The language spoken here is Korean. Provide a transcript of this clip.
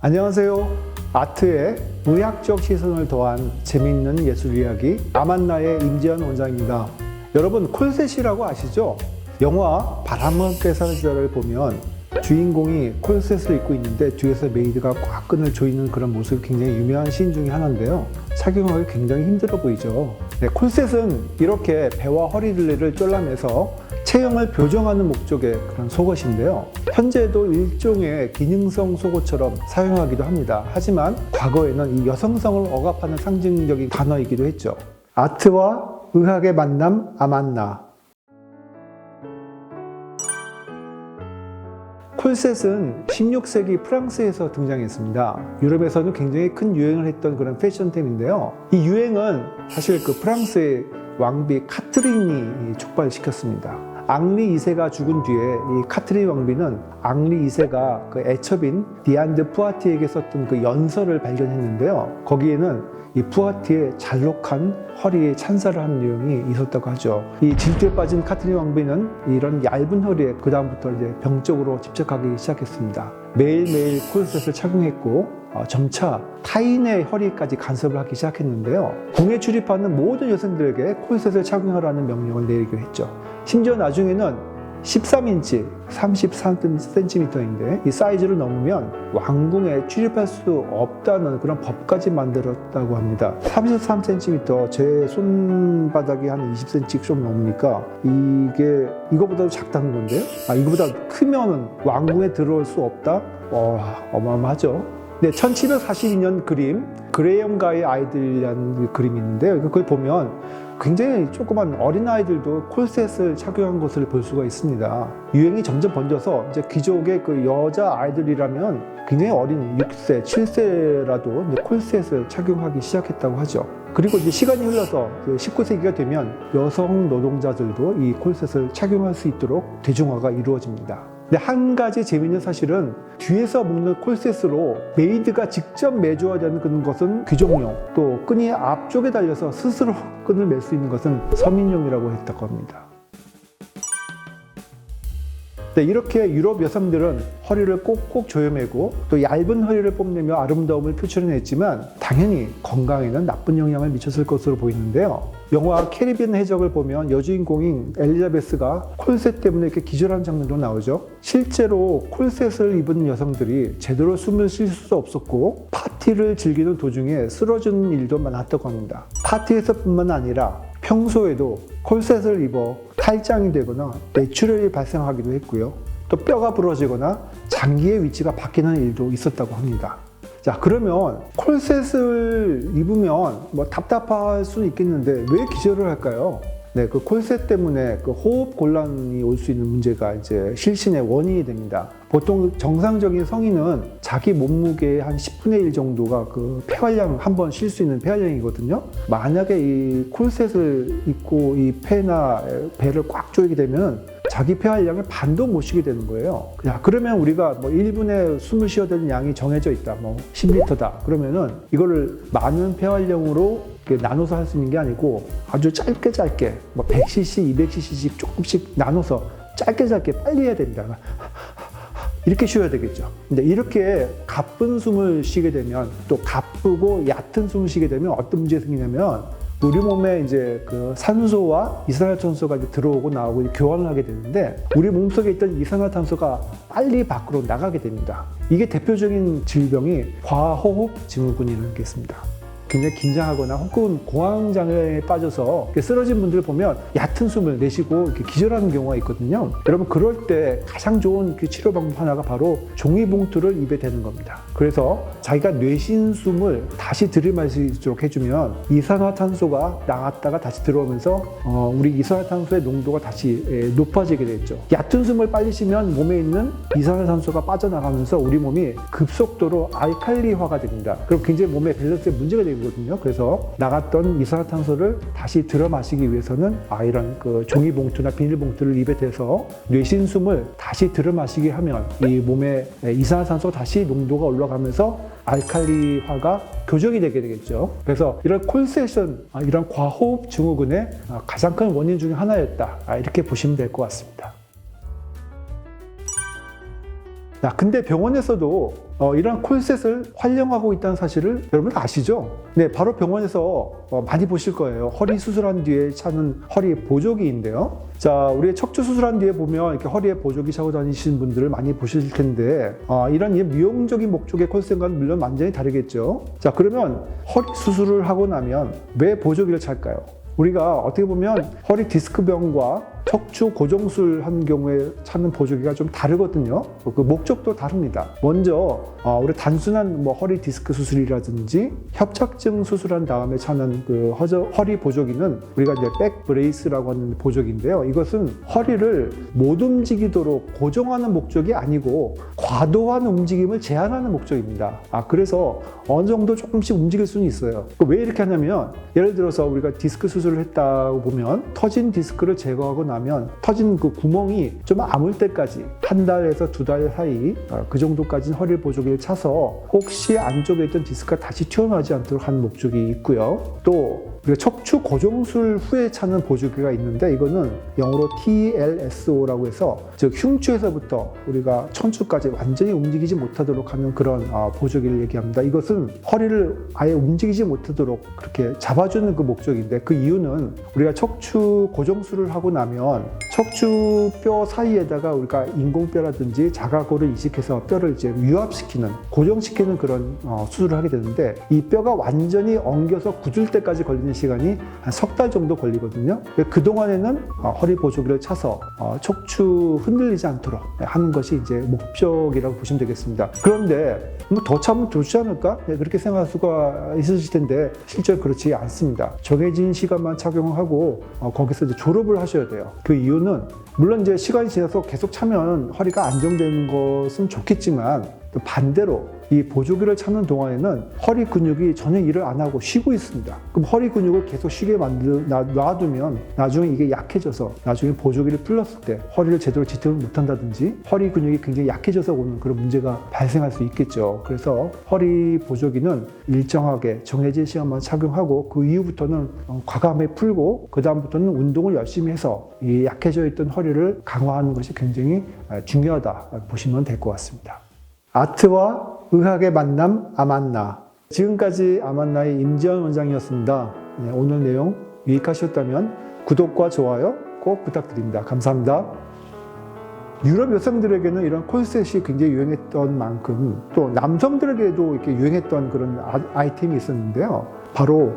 안녕하세요. 아트에 의학적 시선을 더한 재미있는 예술 이야기 아만나의 임지연 원장입니다. 여러분 콜셋이라고 아시죠? 영화 바람과 함께 사라지다를 보면 주인공이 콜셋을 입고 있는데 뒤에서 메이드가 꽉 끈을 조이는 그런 모습이 굉장히 유명한 시인 중에 하나인데요. 착용하기 굉장히 힘들어 보이죠. 네, 콜셋은 이렇게 배와 허리를 졸라매서 체형을 교정하는 목적의 그런 속옷인데요. 현재도 일종의 기능성 속옷처럼 사용하기도 합니다. 하지만 과거에는 이 여성성을 억압하는 상징적인 단어이기도 했죠. 아트와 의학의 만남 아만나. 콜셋은 16세기 프랑스에서 등장했습니다. 유럽에서는 굉장히 큰 유행을 했던 그런 패션템인데요. 이 유행은 사실 그 프랑스의 왕비 카트린이 촉발시켰습니다. 앙리 2세가 죽은 뒤에 이 카트린 왕비는 앙리 2세가 그 애첩인 디안 드 푸아티에게 썼던 그 연서를 발견했는데요. 거기에는 이 푸아티의 잘록한 허리에 찬사를 하는 내용이 있었다고 하죠. 이 질투에 빠진 카트린 왕비는 이런 얇은 허리에 그 다음부터 이제 병적으로 집착하기 시작했습니다. 매일매일 콜셋을 착용했고 점차 타인의 허리까지 간섭을 하기 시작했는데요. 궁에 출입하는 모든 여성들에게 콜셋을 착용하라는 명령을 내리기도 했죠. 심지어 나중에는 13인치, 33cm인데 이 사이즈를 넘으면 왕궁에 출입할 수 없다는 그런 법까지 만들었다고 합니다. 33cm, 제 손바닥이 한 20cm 좀 넘으니까 이거보다도 작다는 건데요. 이거보다 크면 왕궁에 들어올 수 없다? 어마어마하죠. 네, 1742년 그림, 그레이엄가의 아이들이라는 그림이 있는데요. 그걸 보면 굉장히 조그만 어린아이들도 콜셋을 착용한 것을 볼 수가 있습니다. 유행이 점점 번져서 이제 귀족의 그 여자 아이들이라면 굉장히 어린 6세, 7세라도 콜셋을 착용하기 시작했다고 하죠. 그리고 이제 시간이 흘러서 19세기가 되면 여성 노동자들도 이 콜셋을 착용할 수 있도록 대중화가 이루어집니다. 근데 한 가지 재미있는 사실은 뒤에서 묶는 콜셋으로 메이드가 직접 매줘야 되는 그런 것은 귀족용, 또 끈이 앞쪽에 달려서 스스로 끈을 맬 수 있는 것은 서민용이라고 했다고 합니다. 네, 이렇게 유럽 여성들은 허리를 꼭꼭 조여매고 또 얇은 허리를 뽐내며 아름다움을 표출해냈지만 당연히 건강에는 나쁜 영향을 미쳤을 것으로 보이는데요. 영화 캐리비안 해적을 보면 여주인공인 엘리자베스가 콜셋 때문에 이렇게 기절한 장면도 나오죠. 실제로 콜셋을 입은 여성들이 제대로 숨을 쉴 수 없었고 파티를 즐기는 도중에 쓰러지는 일도 많았다고 합니다. 파티에서뿐만 아니라 평소에도 콜셋을 입어 탈장이 되거나 뇌출혈이 발생하기도 했고요. 또 뼈가 부러지거나 장기의 위치가 바뀌는 일도 있었다고 합니다. 자, 그러면 콜셋을 입으면 답답할 수는 있겠는데 왜 기절을 할까요? 네, 그 콜셋 때문에 그 호흡 곤란이 올 수 있는 문제가 이제 실신의 원인이 됩니다. 보통 정상적인 성인은 자기 몸무게의 한 10분의 1 정도가 그 폐활량, 한 번 쉴 수 있는 폐활량이거든요. 만약에 이 콜셋을 입고 이 폐나 배를 꽉 조이게 되면 자기 폐활량을 반도 못 쉬게 되는 거예요. 그러면 우리가 1분에 숨을 쉬어야 되는 양이 정해져 있다. 10리터다. 그러면은 이거를 많은 폐활량으로 나눠서 할 수 있는 게 아니고 아주 짧게 100cc, 200cc씩 조금씩 나눠서 짧게 빨리 해야 됩니다. 이렇게 쉬어야 되겠죠. 근데 이렇게 가쁜 숨을 쉬게 되면 또 가쁘고 얕은 숨을 쉬게 되면 어떤 문제가 생기냐면 우리 몸에 이제 그 산소와 이산화탄소가 이제 들어오고 나오고 교환을 하게 되는데 우리 몸속에 있던 이산화탄소가 빨리 밖으로 나가게 됩니다. 이게 대표적인 질병이 과호흡 증후군이라는 게 있습니다. 굉장히 긴장하거나 혹은 공황장애에 빠져서 쓰러진 분들을 보면 얕은 숨을 내쉬고 이렇게 기절하는 경우가 있거든요. 여러분 그럴 때 가장 좋은 치료 방법 하나가 바로 종이봉투를 입에 대는 겁니다. 그래서 자기가 내쉰 숨을 다시 들이마실 수 있도록 해주면 이산화탄소가 나갔다가 다시 들어오면서 우리 이산화탄소의 농도가 다시 높아지게 되죠. 얕은 숨을 빨리 쉬면 몸에 있는 이산화탄소가 빠져나가면서 우리 몸이 급속도로 알칼리화가 됩니다. 그럼 굉장히 몸에 밸런스에 문제가 되거든요. 그래서 나갔던 이산화탄소를 다시 들어 마시기 위해서는 이런 그 종이봉투나 비닐봉투를 입에 대서 내쉰 숨을 다시 들어 마시게 하면 이 몸에 이산화탄소 다시 농도가 올라가면서 알칼리화가 교정이 되게 되겠죠. 그래서 이런 콜셋은 이런 과호흡 증후군의 가장 큰 원인 중에 하나였다. 이렇게 보시면 될 것 같습니다. 근데 병원에서도 이런 콜셋을 활용하고 있다는 사실을 여러분 아시죠? 네, 바로 병원에서 많이 보실 거예요. 허리 수술한 뒤에 차는 허리 보조기인데요. 자, 우리 척추 수술한 뒤에 보면 이렇게 허리에 보조기 차고 다니시는 분들을 많이 보실 텐데, 이런 미용적인 목적의 콜셋과는 물론 완전히 다르겠죠. 자, 그러면 허리 수술을 하고 나면 왜 보조기를 찰까요? 우리가 어떻게 보면 허리 디스크병과 척추 고정술 한 경우에 찾는 보조기가 좀 다르거든요. 그 목적도 다릅니다. 먼저 우리 단순한 허리 디스크 수술이라든지 협착증 수술한 다음에 찾는 그 허리 보조기는 우리가 이제 백 브레이스라고 하는 보조기인데요. 이것은 허리를 못 움직이도록 고정하는 목적이 아니고 과도한 움직임을 제한하는 목적입니다. 그래서 어느 정도 조금씩 움직일 수는 있어요. 왜 이렇게 하냐면, 예를 들어서 우리가 디스크 수술을 했다고 보면 터진 디스크를 제거하고 나면 터진 그 구멍이 좀 아물 때까지 한 달에서 두 달 사이 그 정도까지는 허리 보조기를 차서 혹시 안쪽에 있던 디스크가 다시 튀어나오지 않도록 하는 목적이 있고요. 또 우리가 척추 고정술 후에 차는 보조기가 있는데, 이거는 영어로 TLSO라고 해서 즉 흉추에서부터 우리가 천추까지 완전히 움직이지 못하도록 하는 그런 보조기를 얘기합니다. 이것은 허리를 아예 움직이지 못하도록 그렇게 잡아주는 그 목적인데, 그 이유는 우리가 척추 고정술을 하고 나면 척추뼈 사이에다가 우리가 인공뼈라든지 자가골을 이식해서 뼈를 이제 유압시키는, 고정시키는 그런 수술을 하게 되는데, 이 뼈가 완전히 엉겨서 굳을 때까지 걸리는 시간이 한 석 달 정도 걸리거든요. 그동안에는 허리 보조기를 차서 척추 흔들리지 않도록 하는 것이 이제 목적이라고 보시면 되겠습니다. 그런데 더 차면 좋지 않을까? 그렇게 생각할 수가 있으실 텐데, 실제로 그렇지 않습니다. 정해진 시간만 착용하고 거기서 이제 졸업을 하셔야 돼요. 그 이유는 물론 이제 시간이 지나서 계속 차면 허리가 안정되는 것은 좋겠지만, 또 반대로 이 보조기를 찾는 동안에는 허리 근육이 전혀 일을 안 하고 쉬고 있습니다. 그럼 허리 근육을 계속 쉬게 놔두면 나중에 이게 약해져서 나중에 보조기를 풀렀을 때 허리를 제대로 지탱을 못한다든지 허리 근육이 굉장히 약해져서 오는 그런 문제가 발생할 수 있겠죠. 그래서 허리 보조기는 일정하게 정해진 시간만 착용하고 그 이후부터는 과감하게 풀고 그 다음부터는 운동을 열심히 해서 이 약해져 있던 허리를 강화하는 것이 굉장히 중요하다 보시면 될 것 같습니다. 아트와 의학의 만남 아만나. 지금까지 아만나의 임지현 원장이었습니다. 오늘 내용 유익하셨다면 구독과 좋아요 꼭 부탁드립니다. 감사합니다. 유럽 여성들에게는 이런 콜셋이 굉장히 유행했던 만큼 또 남성들에게도 이렇게 유행했던 그런 아이템이 있었는데요. 바로